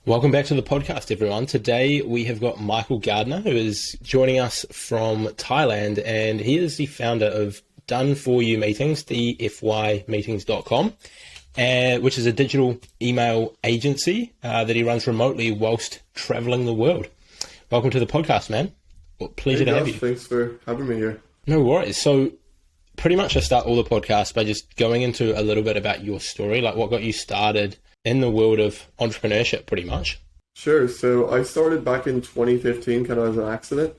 Welcome back to the podcast, everyone. Today we have got Michael Gardiner, who is joining us from Thailand, and he is the founder of Done For You Meetings, dfymeetings.com, which is a digital email agency that he runs remotely whilst traveling the world. Welcome to the podcast, man. Well, pleasure to have you. Thanks for having me here. No worries. So pretty much I start all the podcasts by just going into a little bit about your story, like what got you started in the world of entrepreneurship, pretty much. Sure. So I started back in 2015 kind of as an accident,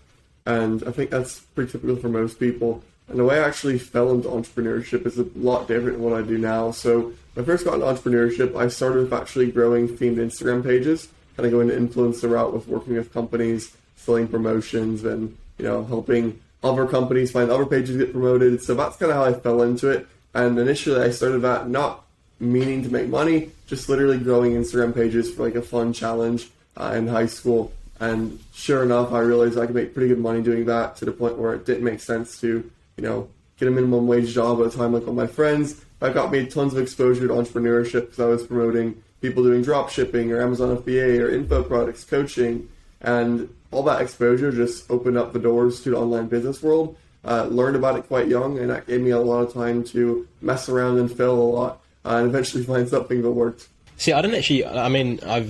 and I think that's pretty typical for most people. And the way I actually fell into entrepreneurship is a lot different than what I do now. So when I first got into entrepreneurship, I started with actually growing themed Instagram pages, kind of going the influencer route with working with companies, selling promotions, and helping other companies find other pages get promoted. So that's kind of how I fell into it. And initially I started that not meaning to make money, just literally growing Instagram pages for like a fun challenge in high school. And sure enough, I realized I could make pretty good money doing that, to the point where it didn't make sense to, get a minimum wage job at a time like all my friends. That got me tons of exposure to entrepreneurship because I was promoting people doing drop shipping or Amazon FBA or info products, coaching, and all that exposure just opened up the doors to the online business world. Learned about it quite young, and that gave me a lot of time to mess around and fail a lot. And eventually find something that worked. See, I've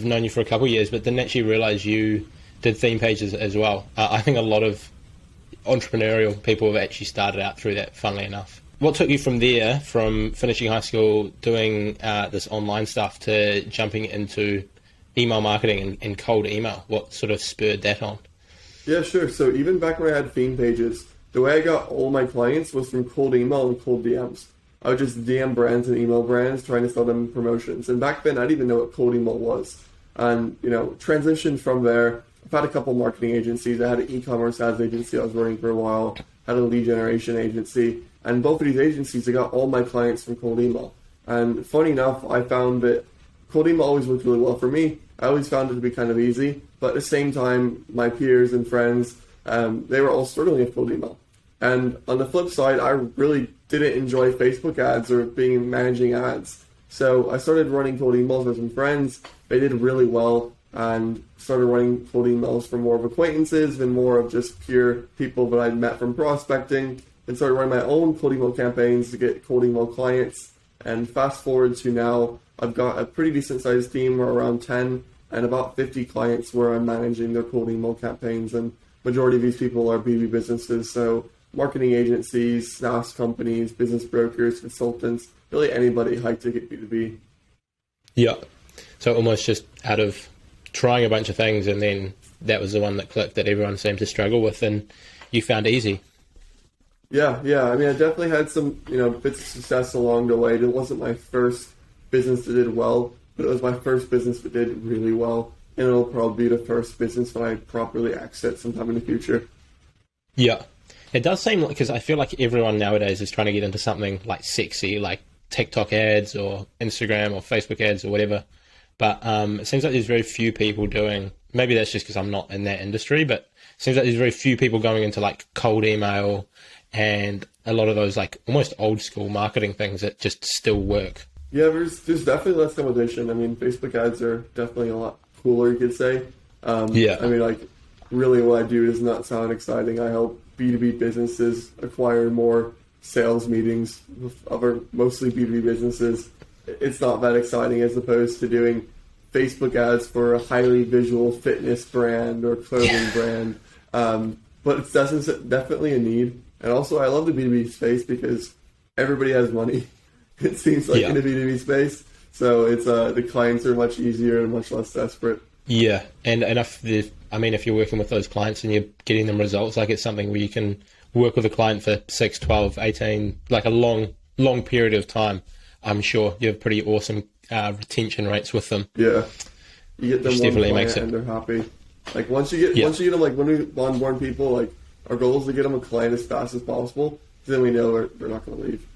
known you for a couple of years, but didn't actually realize you did theme pages as well. I think a lot of entrepreneurial people have actually started out through that, funnily enough. What took you from there, from finishing high school, doing this online stuff, to jumping into email marketing and cold email? What sort of spurred that on? Yeah, sure. So even back when I had theme pages, the way I got all my clients was from cold email and cold DMs. I would just DM brands and email brands trying to sell them promotions. And back then, I didn't even know what cold email was. And, transitioned from there. I've had a couple marketing agencies. I had an e-commerce ads agency I was running for a while, had a lead generation agency. And both of these agencies, I got all my clients from cold email. And funny enough, I found that cold email always worked really well for me. I always found it to be kind of easy. But at the same time, my peers and friends, they were all struggling with cold email. And on the flip side, I really didn't enjoy Facebook ads or managing ads. So I started running cold emails with some friends. They did really well, and started running cold emails for more of acquaintances and more of just pure people that I'd met from prospecting, and started running my own cold email campaigns to get cold email clients. And fast forward to now, I've got a pretty decent sized team, around 10, and about 50 clients where I'm managing their cold email campaigns. And majority of these people are B2B businesses. So marketing agencies, SaaS companies, business brokers, consultants, really anybody, high ticket B2B. Yeah. So almost just out of trying a bunch of things, and then that was the one that clicked that everyone seemed to struggle with, and you found easy. Yeah. I mean, I definitely had some, bits of success along the way. It wasn't my first business that did well, but it was my first business that did really well. And it'll probably be the first business that I properly exit sometime in the future. Yeah. It does seem like, because I feel like everyone nowadays is trying to get into something like sexy, like TikTok ads or Instagram or Facebook ads or whatever. But it seems like there's very few people doing, maybe that's just because I'm not in that industry, but it seems like there's very few people going into like cold email and a lot of those like almost old school marketing things that just still work. Yeah, there's definitely less competition. I mean, Facebook ads are definitely a lot cooler, you could say. Yeah. I mean, really what I do does not sound exciting. I help B2B businesses acquire more sales meetings with other mostly B2B businesses. It's not that exciting as opposed to doing Facebook ads for a highly visual fitness brand or clothing brand. But it's definitely a need. And also, I love the B2B space because everybody has money. It seems like in the B2B space. So it's the clients are much easier and much less desperate. Yeah, and if you're working with those clients and you're getting them results, like it's something where you can work with a client for 6, 12, 18, like a long period of time, I'm sure you have pretty awesome retention rates with them. Yeah, you get them which one definitely client makes it. and they're happy. Like once you get them, like when we onboard people, like our goal is to get them a client as fast as possible. Then we know they're not going to leave.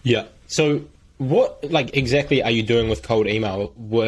Yeah. So what exactly are you doing with cold email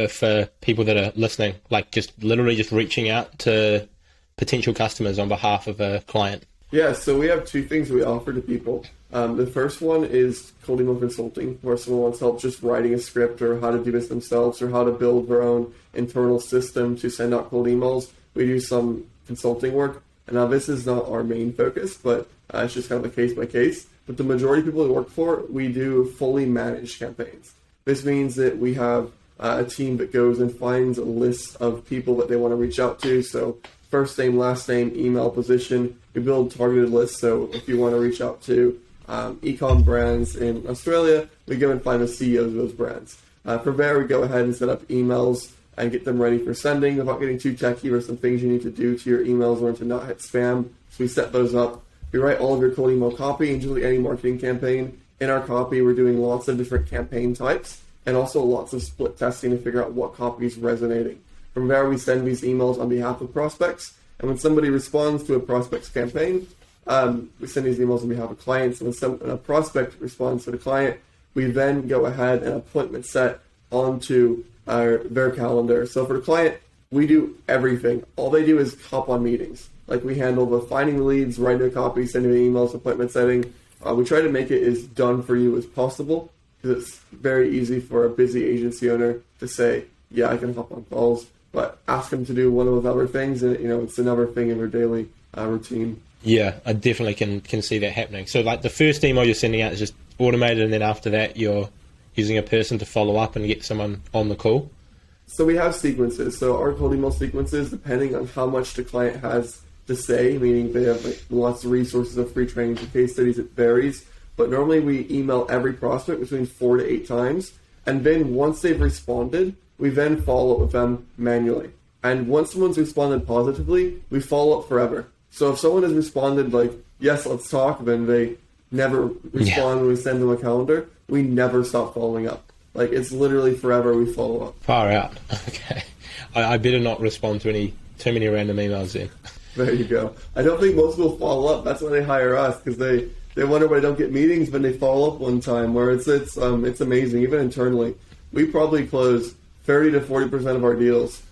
for people that are listening? Like just literally just reaching out to potential customers on behalf of a client? Yeah, so we have two things we offer to people. The first one is cold email consulting, where someone wants help just writing a script or how to do this themselves or how to build their own internal system to send out cold emails. We do some consulting work. And now this is not our main focus, but it's just kind of a case by case. But the majority of people we work for, we do fully managed campaigns. This means that we have a team that goes and finds a list of people that they want to reach out to. So first name, last name, email, position. We build targeted lists. So if you want to reach out to e-com brands in Australia, we go and find the CEOs of those brands. From there, we go ahead and set up emails and get them ready for sending. Without getting too techy, there's some things you need to do to your emails in order to not hit spam. So we set those up. We write all of your cold email copy, and just like any marketing campaign, in our copy, we're doing lots of different campaign types and also lots of split testing to figure out what copy is resonating. From there, we send these emails on behalf of prospects. And when somebody responds to a prospect's campaign, we send these emails on behalf of clients. And when a prospect responds to the client, we then go ahead and appointment set onto their calendar. So for the client, we do everything. All they do is hop on meetings. Like we handle the finding the leads, writing a copy, sending the emails, appointment setting. We try to make it as done for you as possible because it's very easy for a busy agency owner to say, yeah, I can hop on calls, but ask them to do one of those other things, and it's another thing in their daily routine. Yeah, I definitely can see that happening. So like the first email you're sending out is just automated, and then after that you're using a person to follow up and get someone on the call? So we have sequences. So our cold email sequences, depending on how much the client has to say, meaning they have like lots of resources of free trainings and case studies, it varies. But normally we email every prospect between 4 to 8 times. And then once they've responded, we then follow up with them manually. And once someone's responded positively, we follow up forever. So if someone has responded like, yes, let's talk, then they never respond when we send them a calendar, we never stop following up. Like, it's literally forever we follow up. Far out. Okay. I better not respond to too many random emails then. There you go. I don't think most people follow up. That's why they hire us, because they wonder why they don't get meetings, but they follow up one time, where it's amazing. Even internally, we probably close 30 to 40% of our deals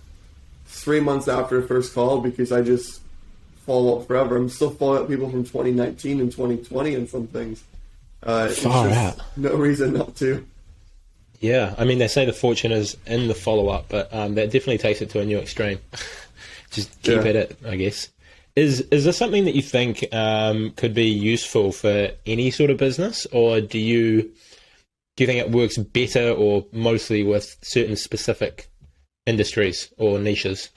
3 months after the first call, because I just follow up forever. I'm still following up people from 2019 and 2020 and some things. Far out. No reason not to. Yeah, I mean, they say the fortune is in the follow-up, but that definitely takes it to a new extreme. Just keep at it, I guess. Is this something that you think could be useful for any sort of business, or do you think it works better or mostly with certain specific industries or niches?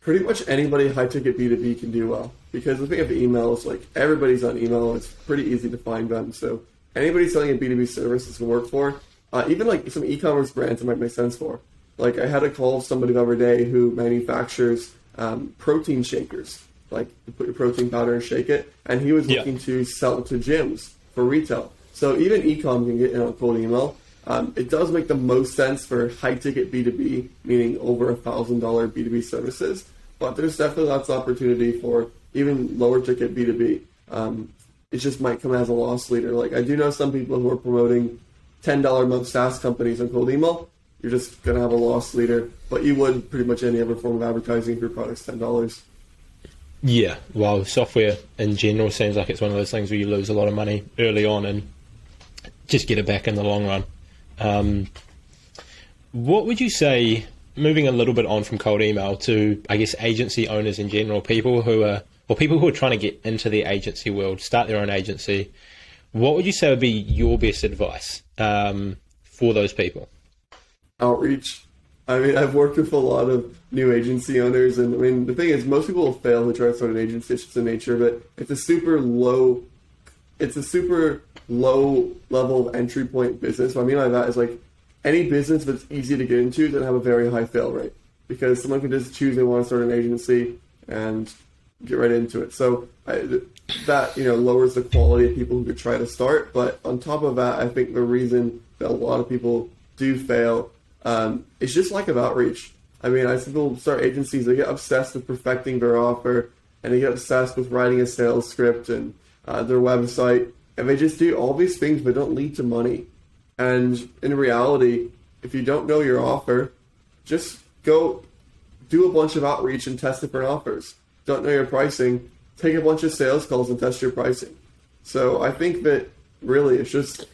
Pretty much anybody high-ticket B2B can do well, because the thing of emails, like everybody's on email, it's pretty easy to find them. So anybody selling a B2B service this can work for. Even like some e-commerce brands it might make sense for. Like I had a call with somebody the other day who manufactures protein shakers. Like you put your protein powder and shake it, and he was looking to sell it to gyms for retail. So even e-com can get in on cold email. It does make the most sense for high-ticket B2B, meaning over $1,000 B2B services, but there's definitely lots of opportunity for even lower-ticket B2B. It just might come as a loss leader. Like I do know some people who are promoting $10 a month SaaS companies on cold email. You're just going to have a loss leader, but you would pretty much any other form of advertising if your product's $10. Yeah, well, software in general seems like it's one of those things where you lose a lot of money early on and just get it back in the long run. What would you say, moving a little bit on from cold email to, I guess, agency owners in general, people who are trying to get into the agency world, start their own agency, what would you say would be your best advice for those people? Outreach. I mean, I've worked with a lot of new agency owners, and I mean, the thing is, most people will fail to try to start an agency. It's just the nature of it. It's a super low level of entry point business. What I mean by that is like any business that's easy to get into doesn't have a very high fail rate, because someone can just choose they want to start an agency and get right into it. So that lowers the quality of people who could try to start. But on top of that, I think the reason that a lot of people do fail is just lack of outreach. I mean, I see people start agencies, they get obsessed with perfecting their offer, and they get obsessed with writing a sales script and their website, and they just do all these things but don't lead to money. And in reality, if you don't know your offer, just go do a bunch of outreach and test different offers. Don't know your pricing, take a bunch of sales calls and test your pricing. So I think that really it's just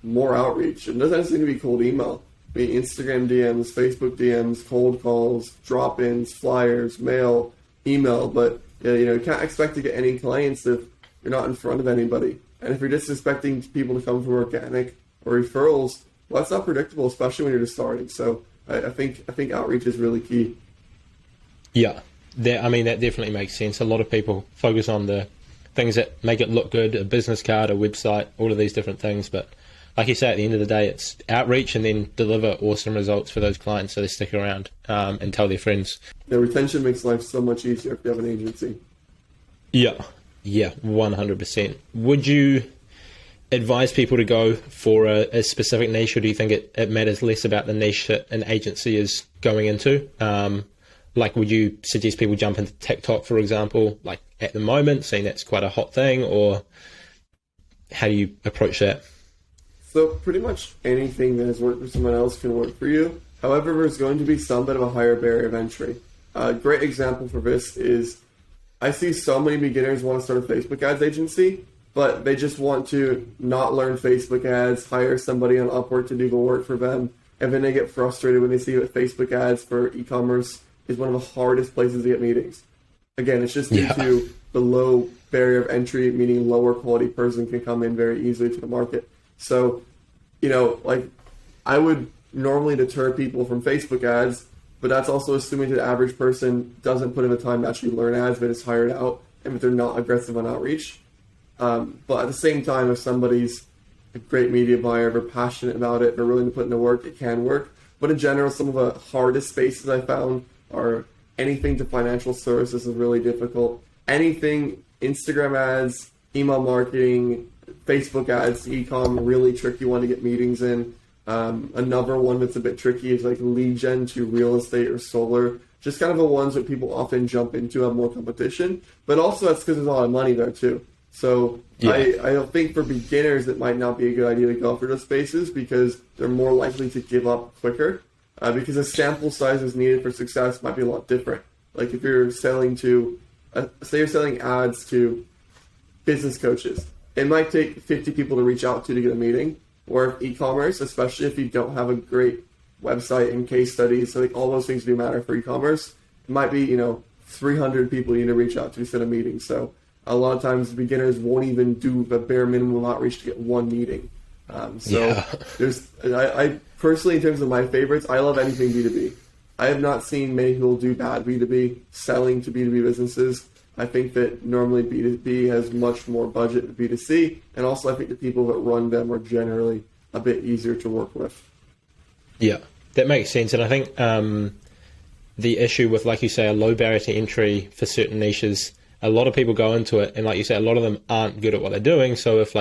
more outreach. It doesn't necessarily need to be cold email. I mean, Instagram DMs, Facebook DMs, cold calls, drop-ins, flyers, mail, email. But you can't expect to get any clients if you're not in front of anybody. And if you're just expecting people to come from organic or referrals, well, that's not predictable, especially when you're just starting. So I think outreach is really key. Yeah, that definitely makes sense. A lot of people focus on the things that make it look good, a business card, a website, all of these different things. But like you say, at the end of the day, it's outreach and then deliver awesome results for those clients so they stick around and tell their friends. Retention makes life so much easier if you have an agency. Yeah, 100%. Would you advise people to go for a specific niche, or do you think it matters less about the niche that an agency is going into? Would you suggest people jump into TikTok, for example, like at the moment, seeing that's quite a hot thing, or how do you approach that? So pretty much anything that has worked for someone else can work for you. However, there's going to be some bit of a higher barrier of entry. A great example for this is I see so many beginners want to start a Facebook ads agency, but they just want to not learn Facebook ads, hire somebody on Upwork to do the work for them, and then they get frustrated when they see that Facebook ads for e-commerce is one of the hardest places to get meetings. Again, it's just due to the low barrier of entry, meaning lower quality person can come in very easily to the market. So, I would normally deter people from Facebook ads, but that's also assuming that the average person doesn't put in the time to actually learn ads, but is hired out, and that they're not aggressive on outreach. But at the same time, if somebody's a great media buyer, they're passionate about it, they're willing to put in the work, it can work. But in general, some of the hardest spaces I found are anything to financial services is really difficult. Anything, Instagram ads, email marketing, Facebook ads, e-com, really tricky one to get meetings in. Another one that's a bit tricky is like lead gen to real estate or solar. Just kind of the ones that people often jump into, have more competition. But also that's because there's a lot of money there too. So I don't think for beginners it might not be a good idea to go for those spaces because they're more likely to give up quicker. Because the sample sizes needed for success might be a lot different. Like if you're selling to, say you're selling ads to business coaches, it might take 50 people to reach out to get a meeting. Or if e-commerce, especially if you don't have a great website and case studies, so like all those things do matter for e-commerce, it might be, 300 people you need to reach out to set a meeting. So a lot of times beginners won't even do the bare minimum outreach to get one meeting. I personally, in terms of my favorites, I love anything B2B. I have not seen many people do bad B2B, selling to B2B businesses. I think that normally B2B has much more budget than B2C, and also I think the people that run them are generally a bit easier to work with. Yeah, that makes sense. And I think the issue with, like you say, a low barrier to entry for certain niches, a lot of people go into it, and like you say, a lot of them aren't good at what they're doing. So if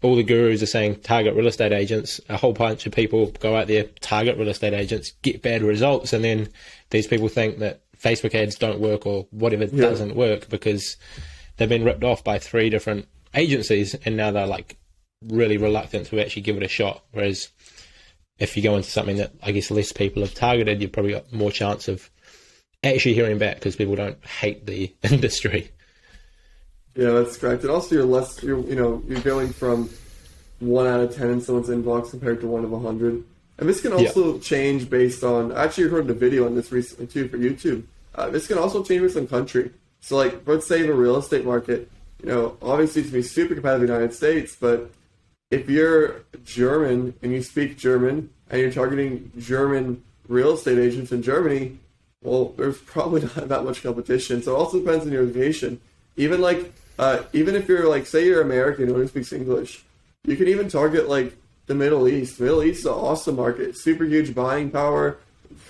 all the gurus are saying target real estate agents, a whole bunch of people go out there, target real estate agents, get bad results, and then these people think that Facebook ads don't work or whatever doesn't work because they've been ripped off by 3 different agencies, and now they're really reluctant to actually give it a shot. Whereas if you go into something that I guess less people have targeted, you've probably got more chance of actually hearing back because people don't hate the industry. Yeah, that's correct. And also you're going from 1 out of 10 in someone's inbox compared to 1 of 100. And this can also change based on, I actually recorded a video on this recently too for YouTube. This can also change based on country. So let's say the real estate market, obviously it's going to be super competitive in the United States, but if you're German and you speak German and you're targeting German real estate agents in Germany, well, there's probably not that much competition. So it also depends on your location. Even even if you're say you're American who only speaks English, you can even target the Middle East. The Middle East is an awesome market, super huge buying power.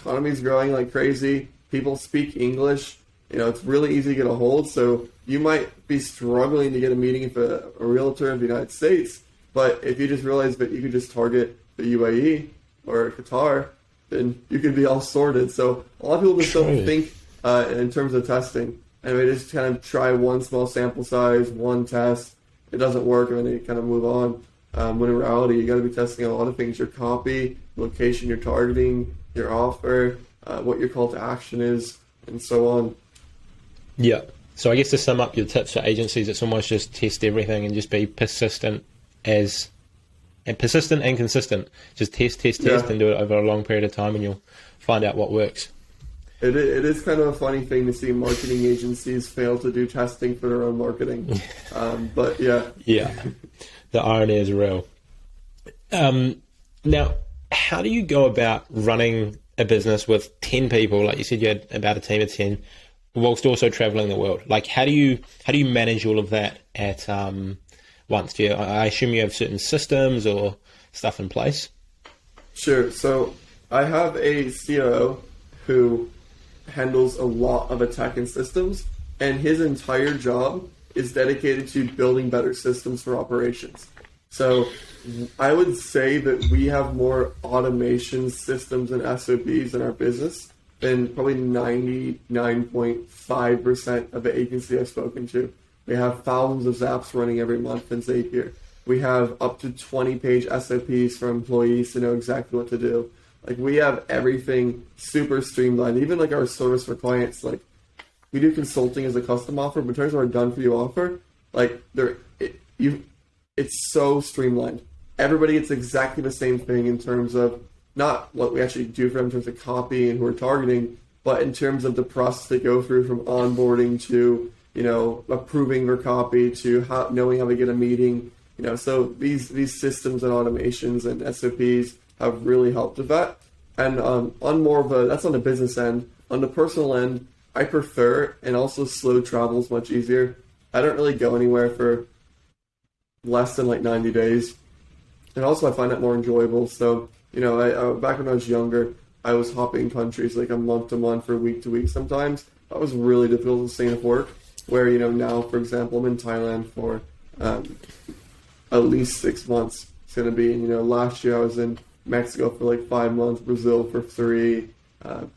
Economy's growing like crazy. People speak English. It's really easy to get a hold. So you might be struggling to get a meeting with a realtor in the United States, but if you just realize that you could just target the UAE or Qatar, then you could be all sorted. So a lot of people just don't think in terms of testing. And they just kind of try one small sample size, one test. It doesn't work, and then they kind of move on. When in reality, you got to be testing a lot of things: your copy, location you're targeting, your offer, what your call to action is, and so on. Yeah. So I guess to sum up your tips for agencies, it's almost just test everything and just be persistent and consistent. Just test, and do it over a long period of time, and you'll find out what works. It is kind of a funny thing to see marketing agencies fail to do testing for their own marketing. But yeah. Yeah, the irony is real. Now, how do you go about running a business with 10 people? Like you said, you had about a team of 10, whilst also traveling the world. Like, how do you manage all of that at once? I assume you have certain systems or stuff in place? Sure. So I have a COO who handles a lot of the tech and systems, and his entire job is dedicated to building better systems for operations. So I would say that we have more automation systems and SOPs in our business than probably 99.5% of the agency I've spoken to. We have thousands of Zaps running every month in Zapier. We have up to 20-page SOPs for employees to know exactly what to do. Like, we have everything super streamlined. Even like our service for clients, like, we do consulting as a custom offer, but in terms of our done for you offer, like, it's so streamlined. Everybody gets exactly the same thing in terms of not what we actually do for them in terms of copy and who we're targeting, but in terms of the process they go through from onboarding to, approving their copy to knowing how to get a meeting. So these systems and automations and SOPs have really helped with that. And on more of that's on the business end. On the personal end, I prefer, and also slow travel is much easier. I don't really go anywhere for less than like 90 days. And also I find that more enjoyable. So, back when I was younger, I was hopping countries like a month to month or week to week sometimes. That was really difficult to stay in work. Where, now, for example, I'm in Thailand for at least 6 months. It's going to be, last year I was in Mexico for like 5 months, Brazil for 3,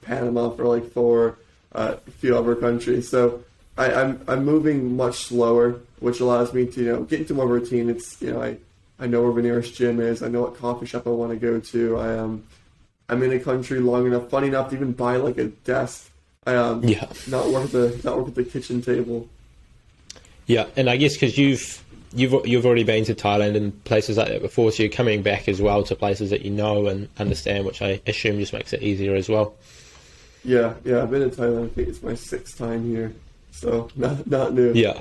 Panama for like 4, a few other countries. So I'm moving much slower, which allows me to, get into more routine. It's, I know where the nearest gym is. I know what coffee shop I want to go to. I'm in a country long enough, funny enough, to even buy like a desk. Not work at the kitchen table. Yeah, and I guess because you've already been to Thailand and places like that before, so you're coming back as well to places that you know and understand, which I assume just makes it easier as well. Yeah, I've been in Thailand. I think it's my 6th time here, so not new. Yeah,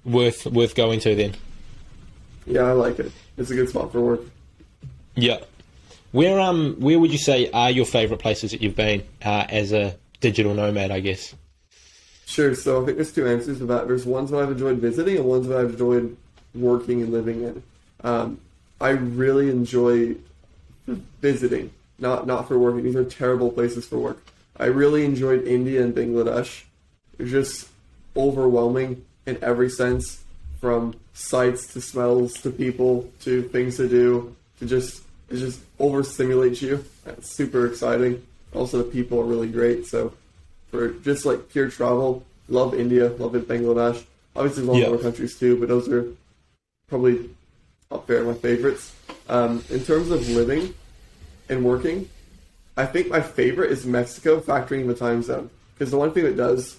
worth going to then. Yeah, I like it. It's a good spot for work. Yeah, where would you say are your favourite places that you've been as a digital nomad, I guess? Sure. So I think there's 2 answers to that. There's ones that I've enjoyed visiting and ones that I've enjoyed working and living in. I really enjoy visiting, not for working. These are terrible places for work. I really enjoyed India and Bangladesh. It's just overwhelming in every sense, from sights to smells to people to things to do. It just overstimulates you. It's super exciting. Also, the people are really great. So for just like pure travel, love India, love Bangladesh. Obviously, there's a lot of other countries too, but those are probably up there, my favorites. In terms of living and working, I think my favorite is Mexico, factoring in the time zone. Because the one thing that does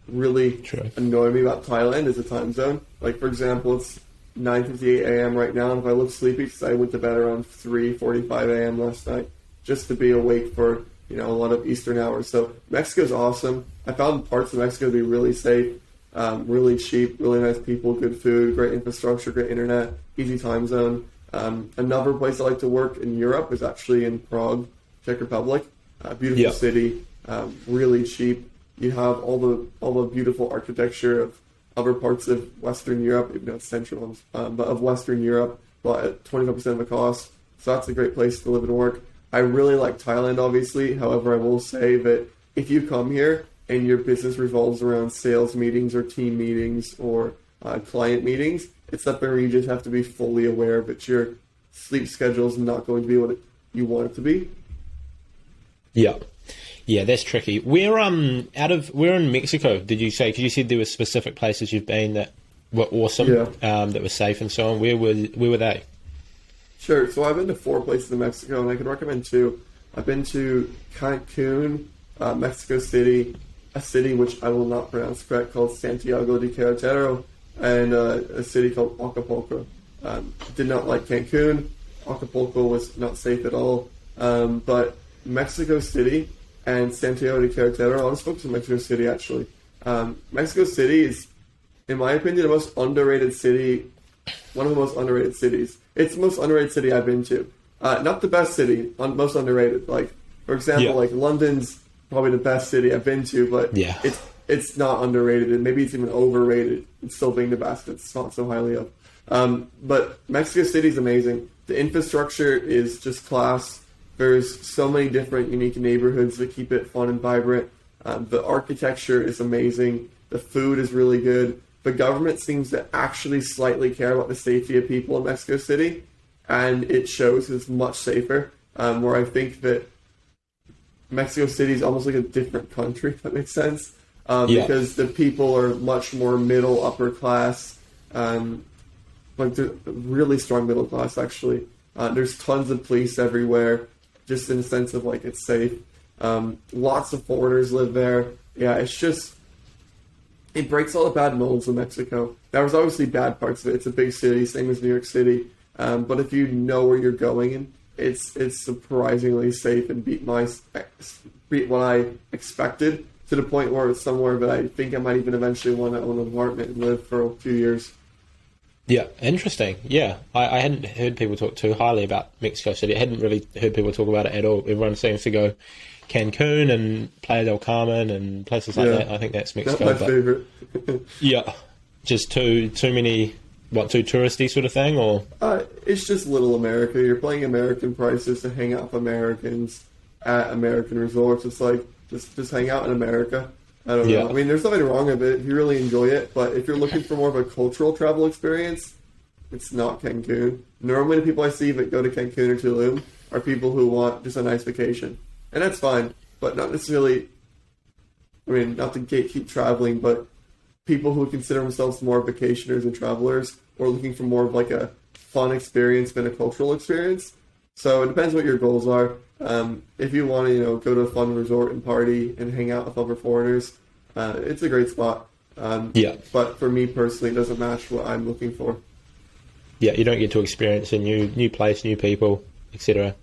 really annoy me about Thailand is the time zone. Like, for example, it's 9:58 a.m. right now, and if I look sleepy, because I went to bed around 3:45 a.m. last night, just to be awake for a lot of Eastern hours. So Mexico's awesome. I found parts of Mexico to be really safe, really cheap, really nice people, good food, great infrastructure, great internet, easy time zone. Another place I like to work in Europe is actually in Prague, Czech Republic. Beautiful city, really cheap. You have all the beautiful architecture of other parts of Western Europe, even though it's central, but of Western Europe, but at 25% of the cost. So that's a great place to live and work. I really like Thailand, obviously. However, I will say that if you come here and your business revolves around sales meetings or team meetings or client meetings, it's something where you just have to be fully aware that your sleep schedule is not going to be what you want it to be. Yeah, that's tricky. We're in Mexico. Did you say? Because you said there were specific places you've been that were awesome, that were safe and so on. Where were they? Sure. So I've been to 4 places in Mexico, and I could recommend 2. I've been to Cancun, Mexico City, a city which I will not pronounce correct called Santiago de Querétaro, and a city called Acapulco. Did not like Cancun. Acapulco was not safe at all. But Mexico City and Santiago de Querétaro, I'll just focus on Mexico City actually. Mexico City is, in my opinion, the most underrated city, one of the most underrated cities. It's the most underrated city I've been to. Not the best city, most underrated. Like, for example, like London's probably the best city I've been to, but it's not underrated, and maybe it's even overrated. It's still being the best. It's thought so highly of. But Mexico City is amazing. The infrastructure is just class. There's so many different unique neighborhoods that keep it fun and vibrant. The architecture is amazing. The food is really good. The government seems to actually slightly care about the safety of people in Mexico City, and it shows it's much safer. Where I think that Mexico City is almost like a different country, if that makes sense. Because the people are much more middle, upper class, like they're really strong middle class, actually. There's tons of police everywhere, just in the sense of like it's safe. Lots of foreigners live there. Yeah, it's just, it breaks all the bad molds of Mexico. There was obviously bad parts of it. It's a big city, same as New York City. But if you know where you're going, it's surprisingly safe and beat what I expected, to the point where it's somewhere that I think I might even eventually want to own an apartment and live for a few years. Yeah, interesting. Yeah, I hadn't heard people talk too highly about Mexico City. I hadn't really heard people talk about it at all. Everyone seems to go Cancun and Playa del Carmen and places like that. I think that's Mexico. That's my favorite. Yeah, just too many, too touristy sort of thing, or? It's just little America. You're paying American prices to hang out with Americans at American resorts. It's like, just hang out in America. I don't know. I mean, there's nothing wrong with it if you really enjoy it, but if you're looking for more of a cultural travel experience, it's not Cancun. Normally the people I see that go to Cancun or Tulum are people who want just a nice vacation. And that's fine, but not necessarily, I mean, not to gatekeep traveling, but people who consider themselves more vacationers and travelers, or looking for more of like a fun experience than a cultural experience. So it depends what your goals are. If you want to, go to a fun resort and party and hang out with other foreigners, it's a great spot. But for me personally, it doesn't match what I'm looking for. Yeah, you don't get to experience a new place, new people, etc.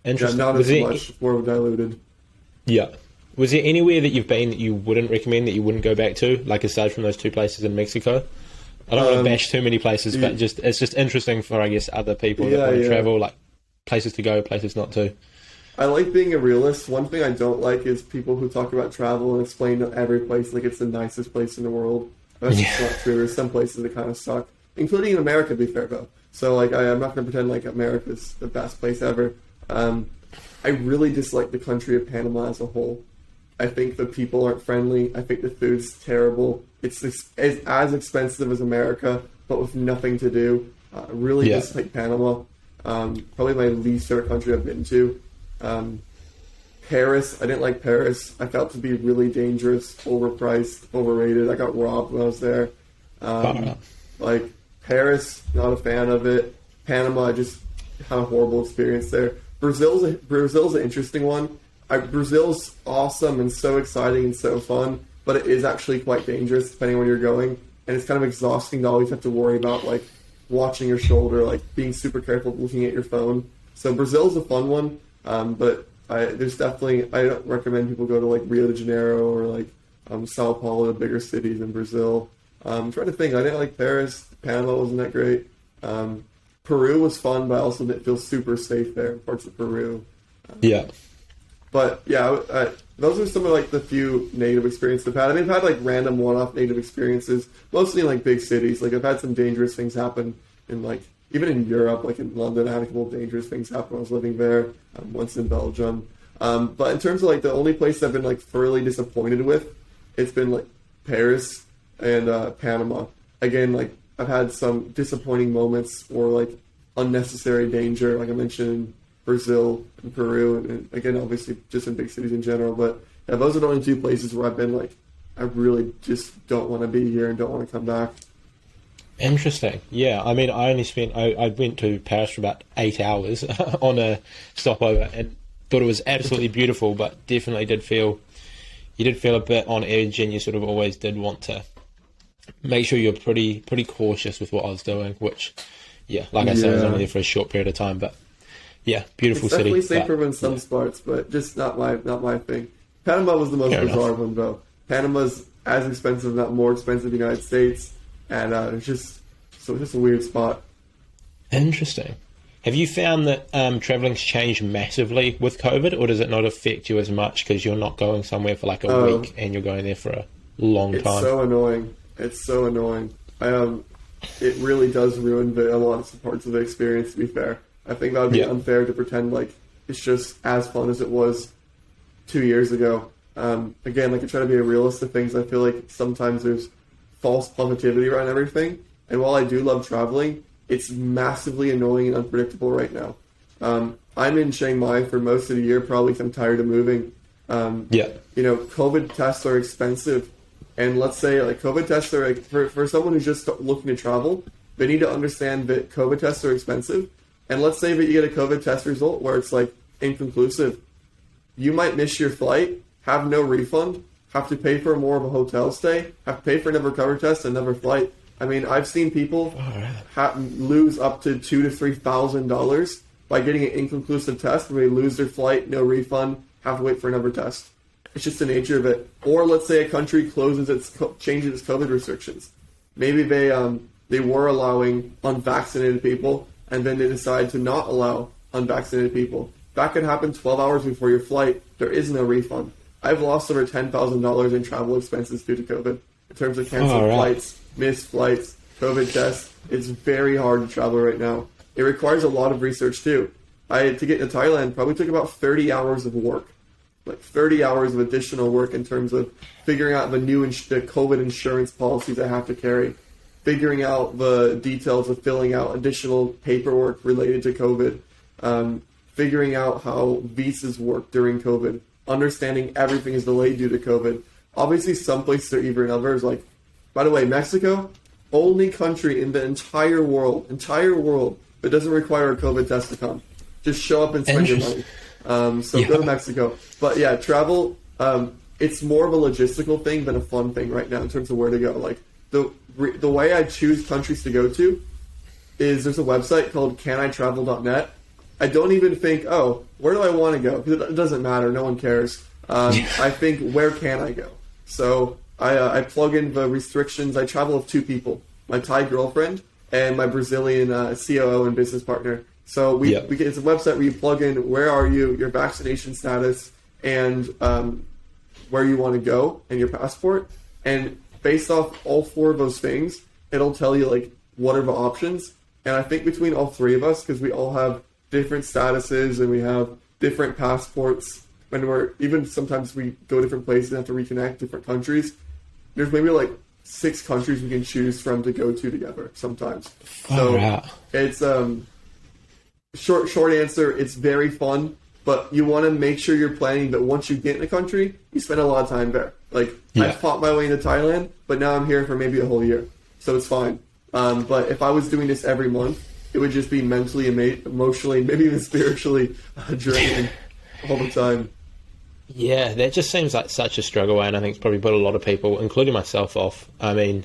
Interesting. Yeah, not as much, more diluted. Yeah. Was there anywhere that you've been that you wouldn't recommend, that you wouldn't go back to, like aside from those two places in Mexico? I don't want to bash too many places, but it's just interesting for, I guess, other people that want to travel, like places to go, places not to. I like being a realist. One thing I don't like is people who talk about travel and explain every place like it's the nicest place in the world. That's just not true. There's some places that kind of suck, including in America, to be fair, though. So, like, I'm not going to pretend like America's the best place ever. I really dislike the country of Panama as a whole. I think the people aren't friendly. I think the food's terrible. It's as expensive as America, but with nothing to do. Really dislike Panama. Probably my least favorite country I've been to. Paris, I didn't like Paris. I felt to be really dangerous, overpriced, overrated. I got robbed when I was there. Like, Paris, not a fan of it. Panama, I just had a horrible experience there. Brazil's an interesting one. Brazil's awesome and so exciting and so fun, but it is actually quite dangerous depending on where you're going. And it's kind of exhausting to always have to worry about, like, watching your shoulder, like, being super careful looking at your phone. So Brazil's a fun one. But there's definitely, I don't recommend people go to like Rio de Janeiro or like Sao Paulo, the bigger cities in Brazil. I'm trying to think. I didn't like Paris. Panama wasn't that great. Peru was fun, but I also didn't feel super safe there in parts of Peru. But yeah, those are some of like the few negative experiences I've had. I mean, I've had like random one-off negative experiences, mostly in like big cities. Like I've had some dangerous things happen in like, even in Europe, like in London, I had a couple of dangerous things happen when I was living there, once in Belgium. But in terms of like the only place I've been like thoroughly disappointed with, it's been like Paris and Panama. Again, like I've had some disappointing moments or like unnecessary danger, like I mentioned in Brazil and Peru, and again, obviously just in big cities in general. But yeah, those are the only two places where I've been like, I really just don't want to be here and don't want to come back. Interesting. Yeah, I mean, I went to Paris for about 8 hours on a stopover and thought it was absolutely beautiful, but definitely did feel, you did feel a bit on edge, and you sort of always did want to make sure you're pretty cautious with what I was doing, which, yeah, like I said, I was only there for a short period of time, but yeah, beautiful It's city. definitely safer but, than some spots, but just not my thing. Panama was the most Fair bizarre enough. one, though. Panama's as expensive, not more expensive than the United States, and it's just a weird spot. Interesting. Have you found that traveling's changed massively with COVID, or does it not affect you as much because you're not going somewhere for like a week and you're going there for a long It's time? so annoying. It's so annoying. It really does ruin a lot of parts of the experience, to be fair. I think that would be unfair to pretend like it's just as fun as it was 2 years ago. Again, like I try to be a realist of things. I feel like sometimes there's false positivity around everything. And while I do love traveling, it's massively annoying and unpredictable right now. I'm in Chiang Mai for most of the year, probably because I'm tired of moving. COVID tests are expensive. And let's say like COVID tests are like, for someone who's just looking to travel, they need to understand that COVID tests are expensive. And let's say that you get a COVID test result where it's like inconclusive. You might miss your flight, have no refund, have to pay for more of a hotel stay, have to pay for another COVID test, another flight. I mean, I've seen people lose up to $2,000 to $3,000 by getting an inconclusive test where they lose their flight, no refund, have to wait for another test. It's just the nature of it. Or let's say a country changes its COVID restrictions. Maybe they were allowing unvaccinated people, and then they decide to not allow unvaccinated people. That could happen 12 hours before your flight. There is no refund. I've lost over $10,000 in travel expenses due to COVID in terms of canceled flights, missed flights, COVID tests. It's very hard to travel right now. It requires a lot of research too. To get into Thailand probably took about 30 hours of work, like 30 hours of additional work in terms of figuring out the the COVID insurance policies I have to carry, figuring out the details of filling out additional paperwork related to COVID, figuring out how visas work during COVID, understanding everything is delayed due to COVID. Obviously, some places are easier than others. Like, by the way, Mexico, only country in the entire world that doesn't require a COVID test to come. Just show up and spend your money. Go to Mexico. But yeah, travel, it's more of a logistical thing than a fun thing right now in terms of where to go. Like, the way I choose countries to go to is there's a website called canitravel.net. I don't even think, where do I want to go? Because it doesn't matter. No one cares. I think, where can I go? So I plug in the restrictions. I travel with two people, my Thai girlfriend and my Brazilian COO and business partner. So it's a website where you plug in where are you, your vaccination status, and where you want to go, and your passport. And based off all four of those things, it'll tell you like what are the options. And I think between all three of us, because we all have different statuses and we have different passports, and sometimes we go different places and have to reconnect different countries. There's maybe like 6 countries we can choose from to go to together sometimes. It's short answer. It's very fun, but you want to make sure you're planning that once you get in a country, you spend a lot of time there. Like I fought my way into Thailand, but now I'm here for maybe a whole year, so it's fine. But if I was doing this every month, it would just be mentally, emotionally, maybe even spiritually draining all the time. Yeah, that just seems like such a struggle, and I think it's probably put a lot of people, including myself, off. I mean,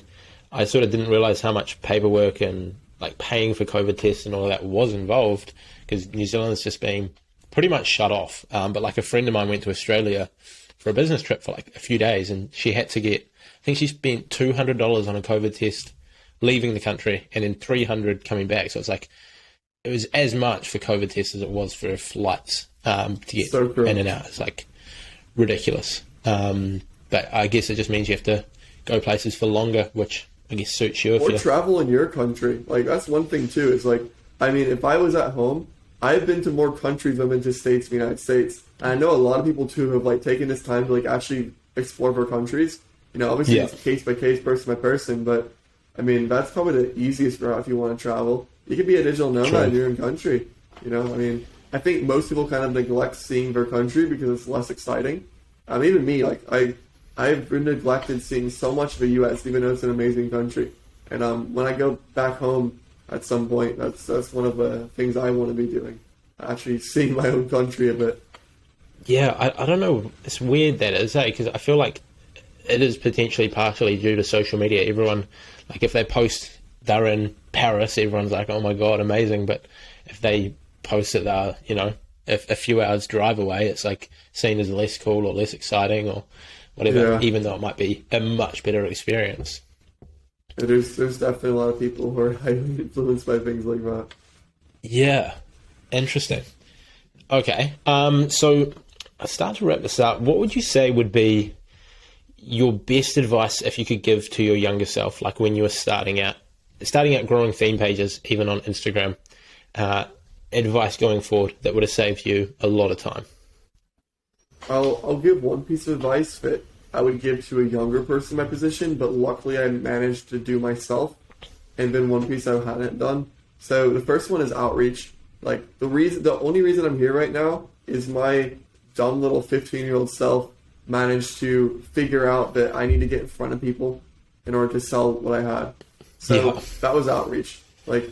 I sort of didn't realize how much paperwork and like paying for COVID tests and all of that was involved, because New Zealand's just been pretty much shut off. But like a friend of mine went to Australia for a business trip for like a few days, and she had to I think she spent $200 on a COVID test leaving the country, and then $300 coming back. So it's like, it was as much for COVID tests as it was for flights to get in and out. It's like ridiculous. But I guess it just means you have to go places for longer, which I guess suits you. Or travel in your country. Like, that's one thing too. It's like, I mean, if I was at home, I've been to more countries than I've been to states in the United States. And I know a lot of people too have like taken this time to like actually explore their countries. You know, obviously it's case by case, person by person, but I mean, that's probably the easiest route if you want to travel. You could be a digital nomad in your own country. You know, I mean, I think most people kind of neglect seeing their country because it's less exciting. Even me, like I've neglected seeing so much of the U.S., even though it's an amazing country. And when I go back home at some point, that's one of the things I want to be doing. Actually seeing my own country a bit. Yeah, I don't know. It's weird that is, eh? Because I feel like it is potentially partially due to social media. Everyone, like, if they post they're in Paris, everyone's like, "Oh my god, amazing!" But if they post that they're, a few hours drive away, it's like seen as less cool or less exciting or whatever. Yeah. Even though it might be a much better experience. There's definitely a lot of people who are highly influenced by things like that. Yeah, interesting. Okay, so I start to wrap this up. What would you say would be your best advice if you could give to your younger self, like when you were starting out growing theme pages, even on Instagram, advice going forward that would have saved you a lot of time? I'll give one piece of advice that I would give to a younger person in my position, but luckily I managed to do myself, and then one piece I hadn't done. So the first one is outreach. Like the only reason I'm here right now is my dumb little 15-year-old self managed to figure out that I need to get in front of people in order to sell what I had. So Yeah. that was outreach. Like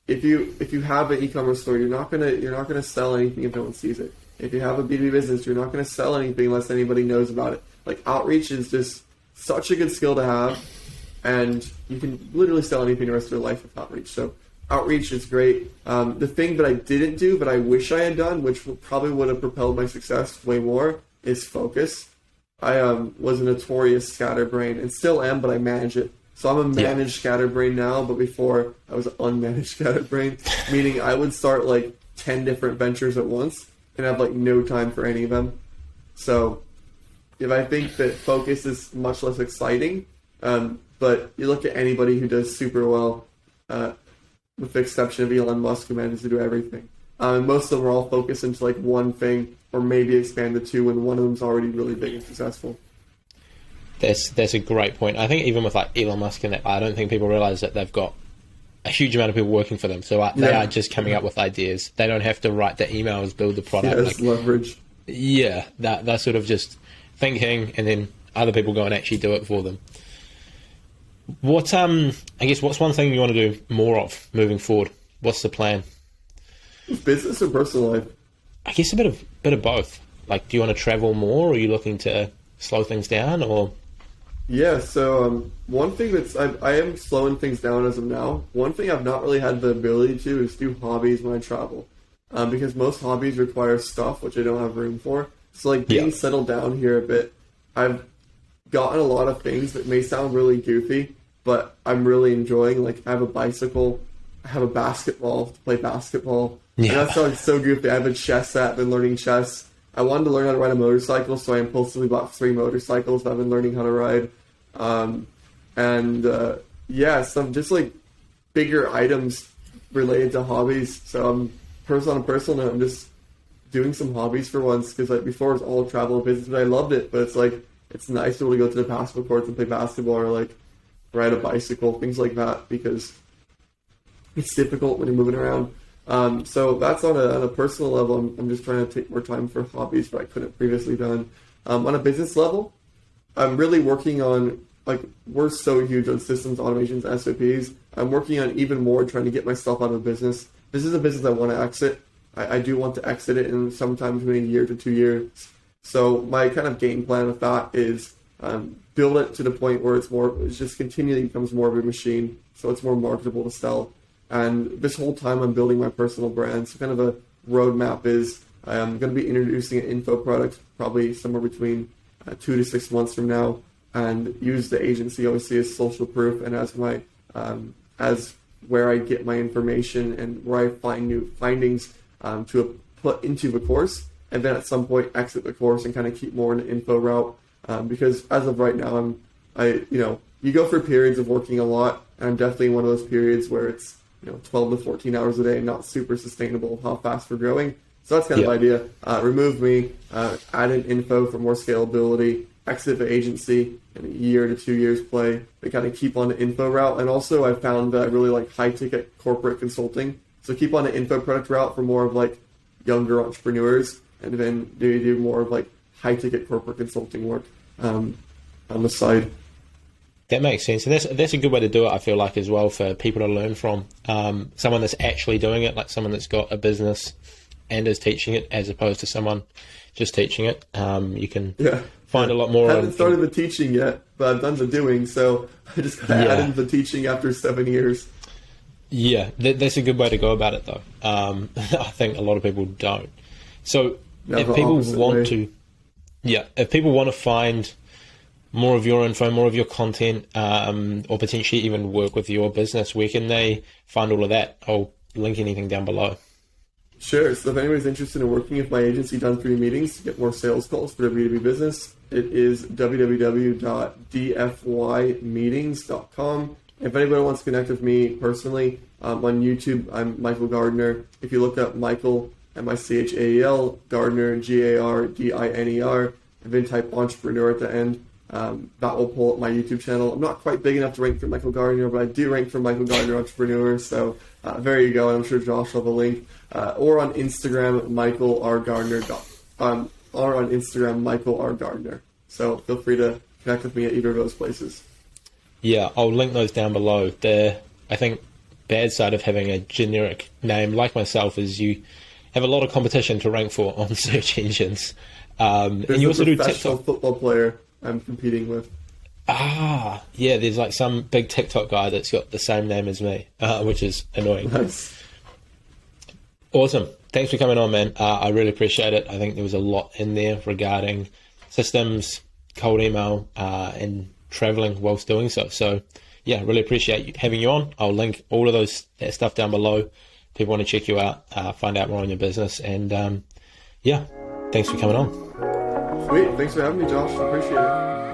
if you have an e-commerce store, you're not gonna sell anything if no one sees it. If you have a B2B business, you're not gonna sell anything unless anybody knows about it. Like outreach is just such a good skill to have, and you can literally sell anything the rest of your life with outreach. So outreach is great. The thing that I didn't do, but I wish I had done, which probably would have propelled my success way more, is focus. I was a notorious scatterbrain and still am, but I manage it. So I'm a managed scatterbrain now, but before I was an unmanaged scatterbrain, meaning I would start like 10 different ventures at once and have like no time for any of them. So if I think that focus is much less exciting, but you look at anybody who does super well, with the exception of Elon Musk, who manages to do everything. Most of them are all focused into like one thing, or maybe expand to two, and one of them's already really big and successful. That's a great point. I think even with like Elon Musk and that, I don't think people realize that they've got a huge amount of people working for them. So they are just coming up with ideas. They don't have to write the emails, build the product. Yes, leverage. Yeah, they're sort of just thinking, and then other people go and actually do it for them. What I guess what's one thing you want to do more of moving forward? What's the plan? Business or personal life? I guess a bit of both. Like, do you want to travel more, or are you looking to slow things down, or? Yeah, so one thing I am slowing things down as of now. One thing I've not really had the ability to is do hobbies when I travel, because most hobbies require stuff which I don't have room for. So like being settled down here a bit, I've gotten a lot of things that may sound really goofy, but I'm really enjoying. Like I have a bicycle, I have a basketball to play basketball. Yeah. And that sounds so goofy. I have a chess set, been learning chess. I wanted to learn how to ride a motorcycle, so I impulsively bought 3 motorcycles that I've been learning how to ride. Some just like bigger items related to hobbies. So on a personal note, I'm just doing some hobbies for once, because like before it was all travel and business, but I loved it. But it's like it's nice to be able to go to the basketball courts and play basketball, or like ride a bicycle, things like that, because it's difficult when you're moving around. So that's on a personal level. I'm just trying to take more time for hobbies that I couldn't previously done. On a business level, I'm really working on, like, we're so huge on systems, automations, SOPs. I'm working on even more trying to get myself out of business. This is a business I want to exit. I do want to exit it in sometime between a year to 2 years. So my kind of game plan with that is build it to the point where it's just continually becomes more of a machine, so it's more marketable to sell. And this whole time I'm building my personal brand. So kind of a roadmap is I'm going to be introducing an info product probably somewhere between 2 to 6 months from now, and use the agency obviously as social proof and as my as where I get my information and where I find new findings to put into the course, and then at some point exit the course and kind of keep more in the info route, because as of right now you go through periods of working a lot, and I'm definitely one of those periods where it's 12 to 14 hours a day, not super sustainable how fast we're growing. So that's kind of the idea. Remove me, add in info for more scalability, exit the agency, in a year to 2 years play, but kind of keep on the info route. And also I found that I really like high ticket corporate consulting. So keep on the info product route for more of like younger entrepreneurs, and then do more of like high ticket corporate consulting work on the side. That makes sense. And that's a good way to do it, I feel like, as well, for people to learn from. Someone that's actually doing it, like someone that's got a business and is teaching it, as opposed to someone just teaching it. You can Yeah. find a lot more. I haven't started the teaching yet, but I've done the doing, so I just got to add in the teaching after 7 years. Yeah, that's a good way to go about it, though. I think a lot of people don't. So if people want to, if people want to find more of your info, more of your content, or potentially even work with your business, where can they find all of that? I'll link anything down below. Sure. So if anybody's interested in working with my agency, Done For You Meetings, to get more sales calls for their B2B business, it is www.dfymeetings.com. If anybody wants to connect with me personally, on YouTube, I'm Michael Gardiner. If you look up Michael, M-I-C-H-A-E-L, Gardiner, Gardiner, and then type entrepreneur at the end, that will pull up my YouTube channel. I'm not quite big enough to rank for Michael Gardiner, but I do rank for Michael Gardiner Entrepreneur. So there you go. I'm sure Josh will have a link. Or on Instagram, Michael R. Gardiner. Or on Instagram, Michael R. Gardiner. So feel free to connect with me at either of those places. Yeah, I'll link those down below. The, I think, bad side of having a generic name like myself is you have a lot of competition to rank for on search engines. And you also do professional TikTok. football player I'm competing with. Yeah, there's like some big TikTok guy that's got the same name as me, which is annoying. Nice. Awesome. Thanks for coming on, man. I really appreciate it. I think there was a lot in there regarding systems, cold email, and traveling whilst doing so. So, yeah, really appreciate having you on. I'll link all of that stuff down below. People want to check you out, find out more on your business, and thanks for coming on. Sweet. Thanks for having me, Josh. I appreciate it.